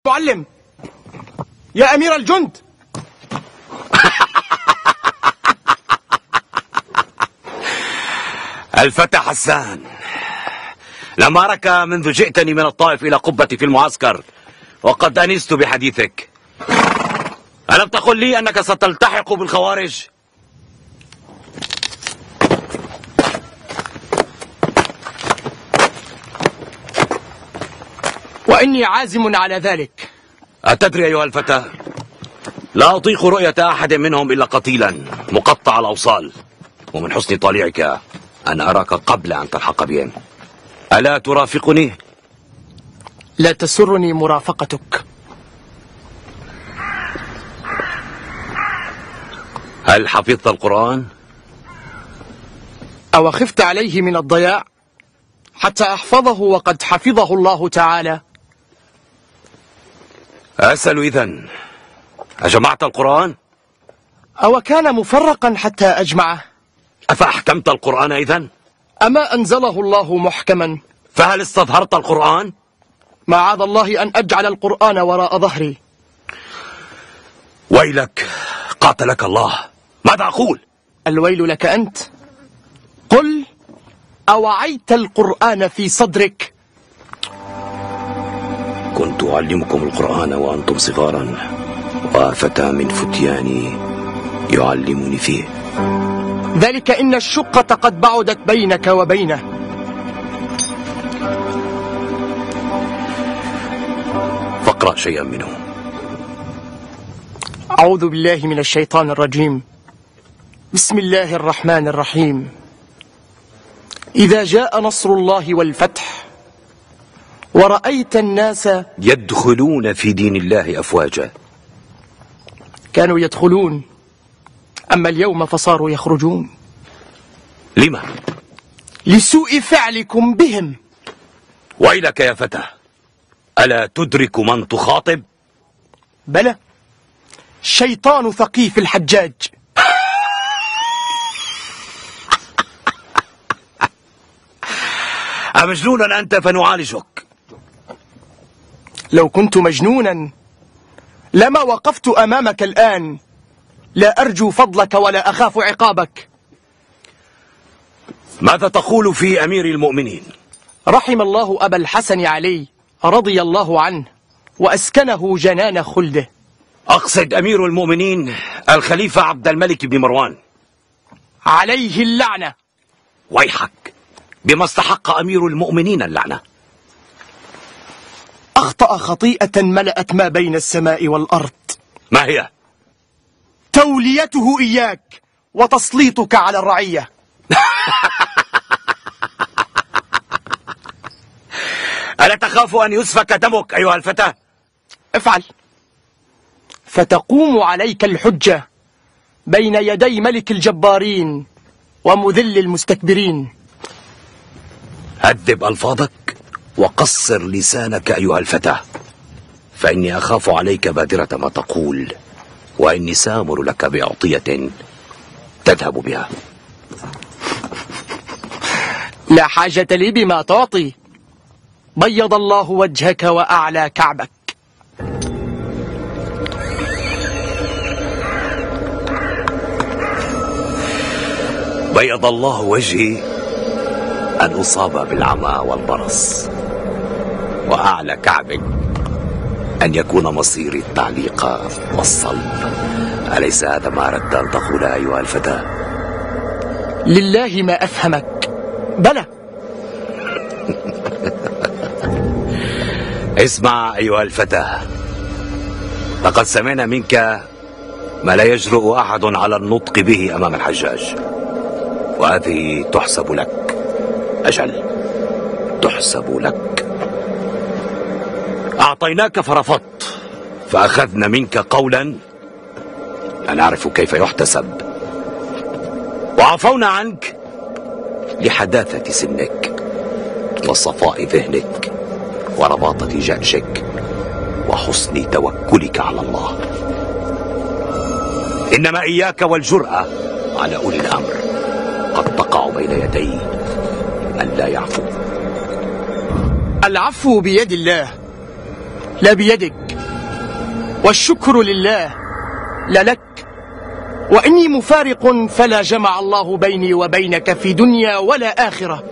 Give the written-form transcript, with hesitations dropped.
معلم يا أمير الجند. الفتى حسان، لم أرك منذ جئتني من الطائف إلى قبتي في المعسكر، وقد أنست بحديثك. ألم تقل لي أنك ستلتحق بالخوارج؟ وإني عازم على ذلك. أتدري أيها الفتى، لا أطيق رؤية أحد منهم إلا قتيلا مقطع الأوصال، ومن حسن طليعك أن أراك قبل أن تلحق بهم. ألا ترافقني؟ لا تسرني مرافقتك. هل حفظت القرآن؟ أو خفت عليه من الضياع حتى أحفظه وقد حفظه الله تعالى؟ أسأل إذن، أجمعت القرآن؟ أو كان مفرقا حتى أجمعه؟ أفأحكمت القرآن إذن؟ أما أنزله الله محكما؟ فهل استظهرت القرآن؟ معاذ الله أن أجعل القرآن وراء ظهري. ويلك، قاتلك الله. ماذا أقول؟ الويل لك أنت. قل: أوعيت القرآن في صدرك؟ كنت أعلمكم القرآن وأنتم صغارا، وفتى من فتياني يعلمني فيه. ذلك إن الشقة قد بعدت بينك وبينه. فاقرأ شيئا منه. أعوذ بالله من الشيطان الرجيم. بسم الله الرحمن الرحيم. إذا جاء نصر الله والفتح ورأيت الناس يدخلون في دين الله أفواجا. كانوا يدخلون، أما اليوم فصاروا يخرجون. لما؟ لسوء فعلكم بهم. ويلك يا فتى، ألا تدرك من تخاطب؟ بلى، شيطان ثقيف الحجاج. أمجنون أنت فنعالجك؟ لو كنت مجنونا لما وقفت أمامك الآن. لا أرجو فضلك ولا أخاف عقابك. ماذا تقول في أمير المؤمنين؟ رحم الله أبا الحسن علي رضي الله عنه وأسكنه جنان خلده. أقصد أمير المؤمنين الخليفة عبد الملك بن مروان، عليه اللعنة. ويحك، بما استحق أمير المؤمنين اللعنة. أخطأ خطيئة ملأت ما بين السماء والأرض. ما هي؟ توليته إياك وتسليطك على الرعية. ألا تخاف أن يسفك دمك أيها الفتى؟ افعل، فتقوم عليك الحجة بين يدي ملك الجبارين ومذل المستكبرين. هذب ألفاظك وقصر لسانك أيها الفتى، فإني أخاف عليك بادرة ما تقول، وإني سامر لك بأعطية تذهب بها. لا حاجة لي بما تعطي. بيض الله وجهك وأعلى كعبك. بيض الله وجهي أن أصاب بالعمى والبرص، وأعلى كعبك أن يكون مصيري التعليق والصلب. أليس هذا ما أردت أن تقول أيها الفتى؟ لله ما أفهمك. بلى. اسمع أيها الفتى، لقد سمعنا منك ما لا يجرؤ أحد على النطق به أمام الحجاج، وهذه تحسب لك. أجل، تحسب لك. أعطيناك فرفضت، فأخذنا منك قولا لا نعرف كيف يحتسب، وعفونا عنك لحداثة سنك وصفاء ذهنك ورباطة جأشك وحسن توكلك على الله. إنما إياك والجرأة على أولي الأمر، قد تقع بين يدي من لا يعفو. العفو بيد الله لا بيدك. والشكر لله لا لك، وإني مفارق فلا جمع الله بيني وبينك في دنيا ولا آخرة.